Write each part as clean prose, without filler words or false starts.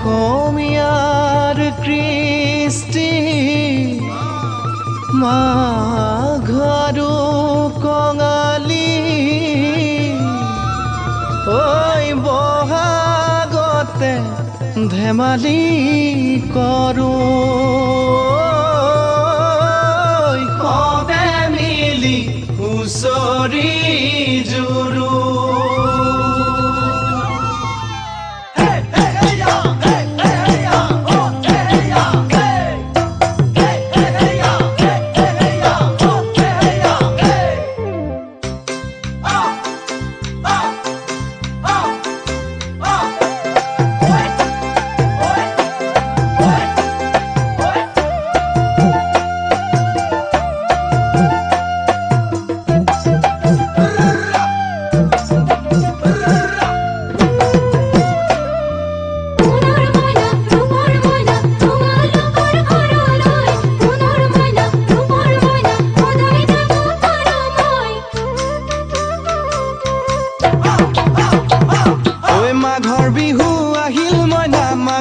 অসমীয়াৰ কৃষ্টি মাঘৰো কঙালী ঐ বহাগতে ধেমালি কৰোঁ সবে মিলি হুঁচৰি জুৰো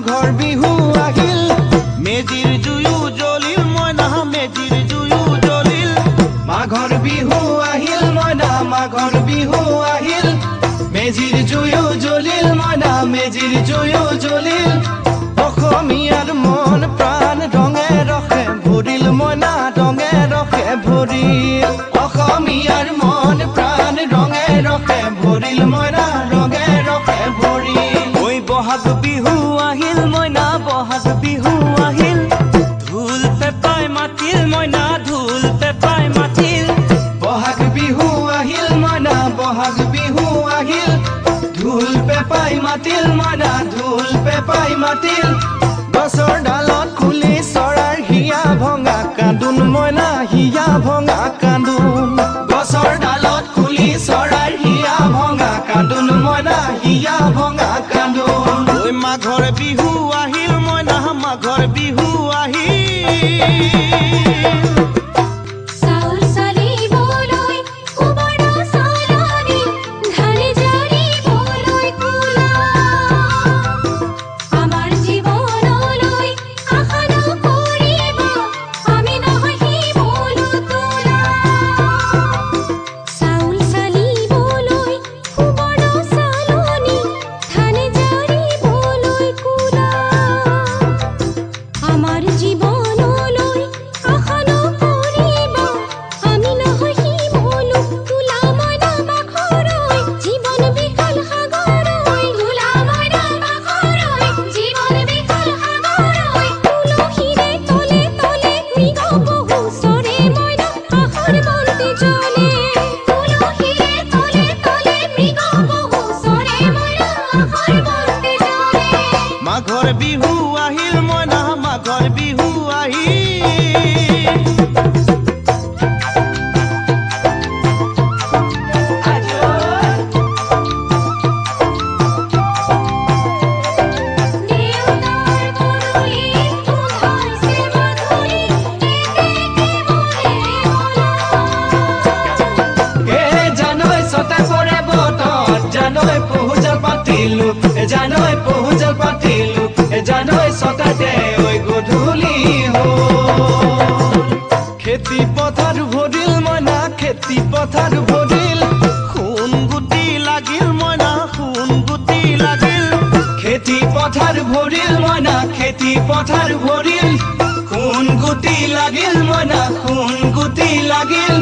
মাঘৰ বিহু আহিল মেজিৰ জুয়ো জ্বলিল মইনা মেজিৰ জুয়ো জ্বলিল মাঘৰ বিহু আহিল মইনা মাঘৰ বিহু আহিল মেজিৰ জুয়ো জ্বলিল মইনা মেজিৰ জুয়ো জ্বলিল অসমীয়াৰ মন প্ৰাণ ৰঙে ৰসে ভৰিল মইনা ৰঙে ৰসে ভৰিল অসমীয়াৰ মন প্ৰাণ ৰঙে ৰসে ভৰিল মইনা ৰঙে ৰসে ভৰিল ঐ বহাগ বিহু আহিল মইনা বহাগ বিহু আহিল ঢোল পেপাই মাতিল মইনা ঢোল পেপাই মাতিল বহাগ বিহু আহিল মইনা বহাগ বিহু আহিল ঢোল পেপাই মাতিল মইনা ঢোল পেপাই মাতিল গছৰ ডালত খুলি চৰাৰ হিয়া ভঙা কান্দোন মইনা হিয়া ভঙা কান্দোন গছৰ ডালত খুলি চৰাৰ হিয়া ভঙা কান্দোন মইনা হিয়া ভঙা কান্দোন ঐ মাঘৰ বিহু আহিল মইনা মাঘৰ বিহু আহিল মাঘৰ বিহু আহিল মইনা মাঘৰ বিহু জানৈ পহুজল পাতিলো জানৈ সতাতে ওই গধূলি খেতি পথাৰ ভৰিল মইনা খেতি পথাৰ ভৰিল খুন গুটি লাগিল মইনা খুন গুটি লাগিল খেতি পথাৰ ভৰিল মইনা খেতি পথাৰ ভৰিল খুন গুটি লাগিল মইনা খুন গুটি লাগিল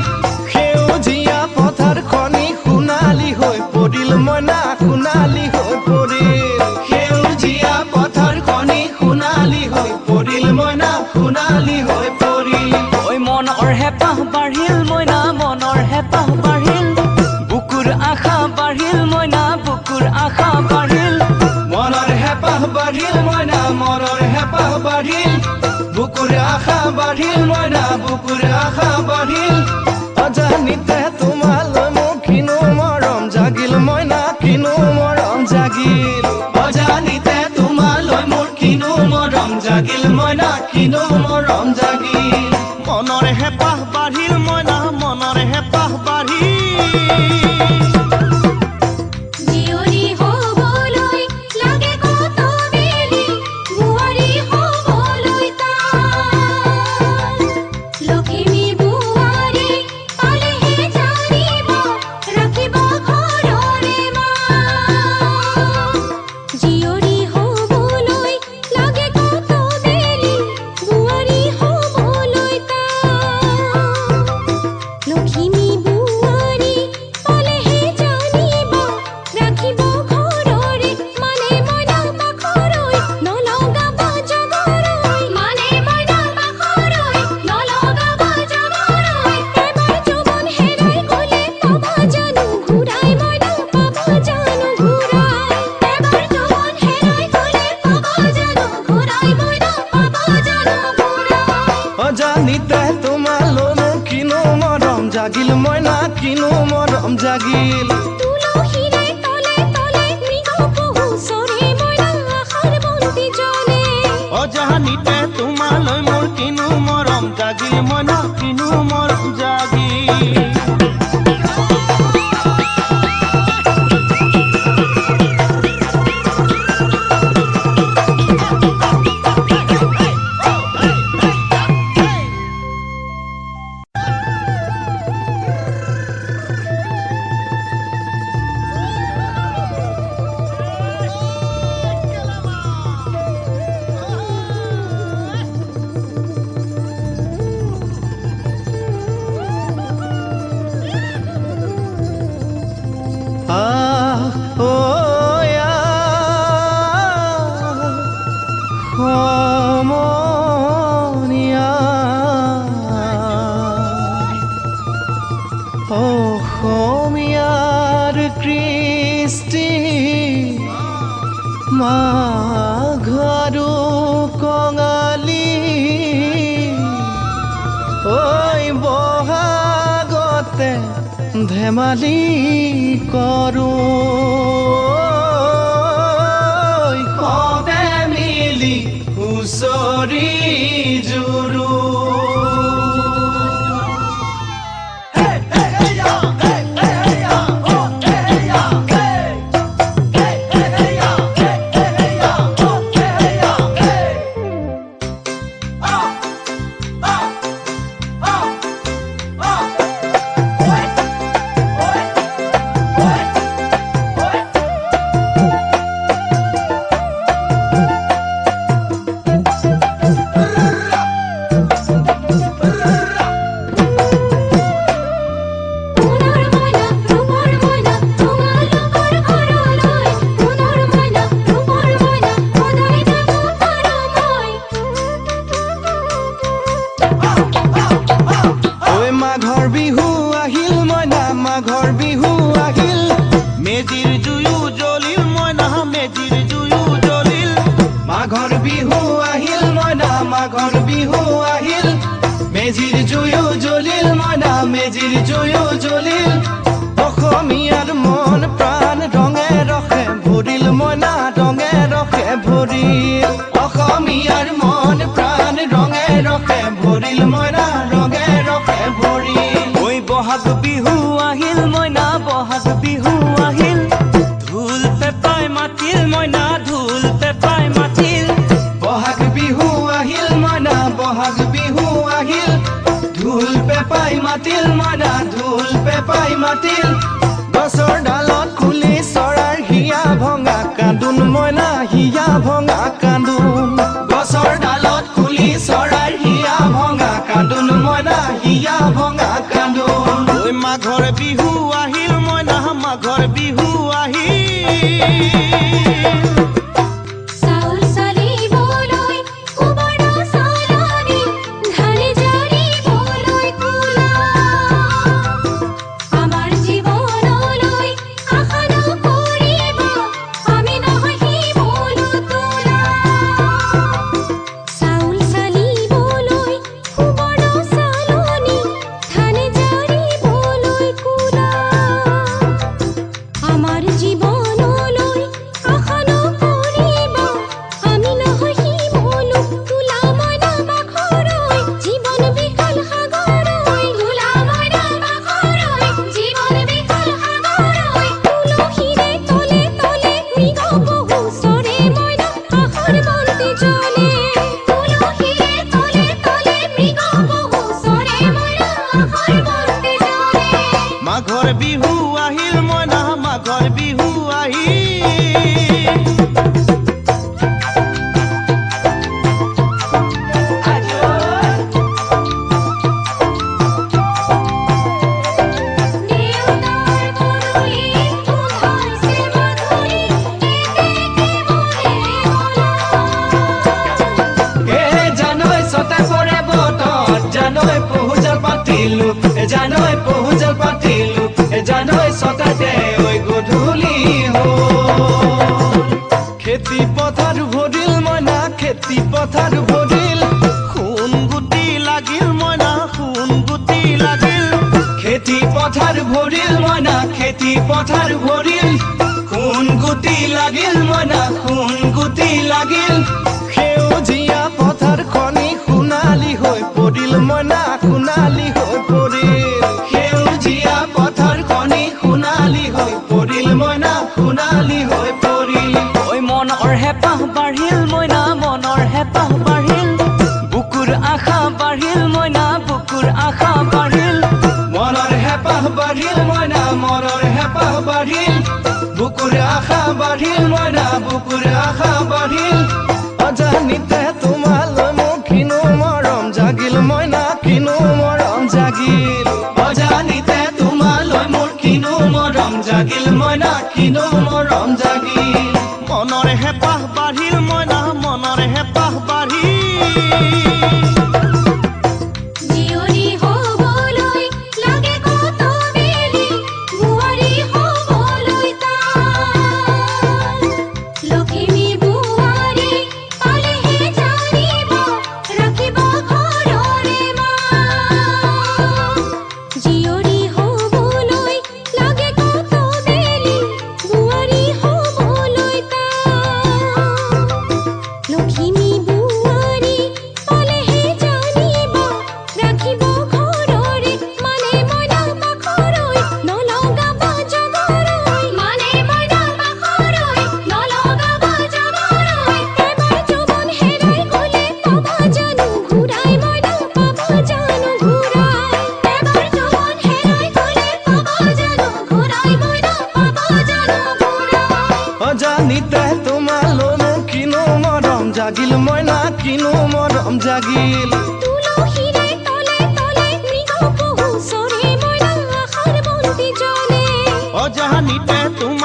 সেউজীয়া পথাৰ খনি সোণালী হৈ পৰিল মইনা সোণালী হৈ পৰিল সেউজীয়া পথাৰ খনি সোণালী হৈ পৰিল মইনা সোণালী হৈ পৰিল ঐ মনৰ হেঁপাহ বাঢ়িল মইনা মনৰ হেঁপাহ বাঢ়িল বুকুৰ আশা বাঢ়িল মইনা বুকুৰ আশা বাঢ়িল মনৰ হেঁপাহ বাঢ়িল মইনা মনৰ হেঁপাহ বাঢ়িল বুকুৰ আশা বাঢ়িল মইনা বুকুৰ আশা বাঢ়িল অজানিতে তোমালৈ মোৰ কিনো মৰম জাগিল মইনা কিনো মৰম জাগিল অজানিতে তোমালৈ মোৰ কিনো মৰম জাগিল মইনা কিনো মৰম জাগিল মনৰ হেঁপাহ বাঢ়িল মইনা মনৰ হেঁপাহ বাঢ়িল জিয়ৰী হ'বলৈ লাগে কত বেলি মাঘৰো কঙালী ঐ বহাগতে ধেমালি কৰোঁ সবে মিলি হুঁচৰি জুৰো মাঘৰ বিহু আহিল মেজিৰ জুয়ো জ্বলিল মইনা মেজিৰ জুয়ো জ্বলিল মাঘৰ বিহু আহিল মইনা মাঘৰ বিহু আহিল মেজিৰ জুয়ো জ্বলিল মইনা মেজিৰ জুয়ো জ্বলিল অসমীয়াৰ মন প্ৰাণ ৰঙে ৰখে ভৰিল মইনা ৰঙে ৰখে ভৰিল অসমীয়াৰ মন প্ৰাণ ৰঙে ৰখে ভৰিল মইনা ৰঙে ৰখে ভৰিল ঐ বহাগ বিহু আহিল মইনা বহাগ বিহু আহিল ঢোল পেপাই মাতিল মইনা ঢোল পেপাই মাতিল বহাগ বিহু আহিল মইনা বহাগ বিহু আহিল ঢোল পেপাই মাতিল মইনা ঢোল পেপাই মাতিল গছৰ ডালত খুলি চৰাৰ হিয়া ভঙা কান্দোন মইনা হিয়া ভঙা কান্দোন গছৰ ডালত খুলি চৰাৰ হিয়া ভঙা কান্দোন মইনা হিয়া ভঙা কান্দোন ঐ মাঘৰ বিহু আহিল মইনা মাঘৰ বিহু আহিল মাঘৰ বিহু আহিল মইনা মাঘৰ বিহু আহিল জানৈ পহুজল পাতিলো জানৈ পহুজল পাতিলো জানৈ সতাতে ঐ গধূলি হ'ল খেতি পথাৰ ভৰিল মইনা খেতি পথাৰ ভৰিল সোণ গুটি লাগিল মইনা সোণ গুটি লাগিল খেতি পথাৰ ভৰিল মইনা খেতি পথাৰ ভৰিল সোণ গুটি লাগিল মইনা সোণ গুটি লাগিল সেউজীয়া পথাৰ খনি সোণালী হৈ পৰিল মইনা সোণালী হৈ পৰিল সেউজীয়া পথাৰ খনি সোণালী হৈ পৰিল মইনা সোণালী হৈ পৰিল ঐ মনৰ হেঁপাহ বাঢ়িল মইনা মনৰ হেঁপাহ বাঢ়িল বুকুৰ আশা বাঢ়িল মইনা বুকুৰ আশা বাঢ়িল মনৰ হেঁপাহ বাঢ়িল মইনা মনৰ হেঁপাহ বাঢ়িল বুকুৰ আশা বাঢ়িল মইনা বুকুৰ আশা বাঢ়িল অজানিতে তোমালৈ মোৰ কিনো মৰম জাগিল মইনা কিনো মৰম জাগিল অজানিতে তোমালৈ মোৰ কিনো মৰম জাগিল মইনা কিনো মৰম জাগিল মনৰ হেঁপাহ বাঢ়িল মইনা মনৰ হেঁপাহ বাঢ়িল লখিমী লাগিল মইনা কিনো মৰম জাগিল তুলসীৰে তলে তলে মৃগ পহু চৰে মইনা আশাৰ বন্তি জ্বলে অজানিতে তুমি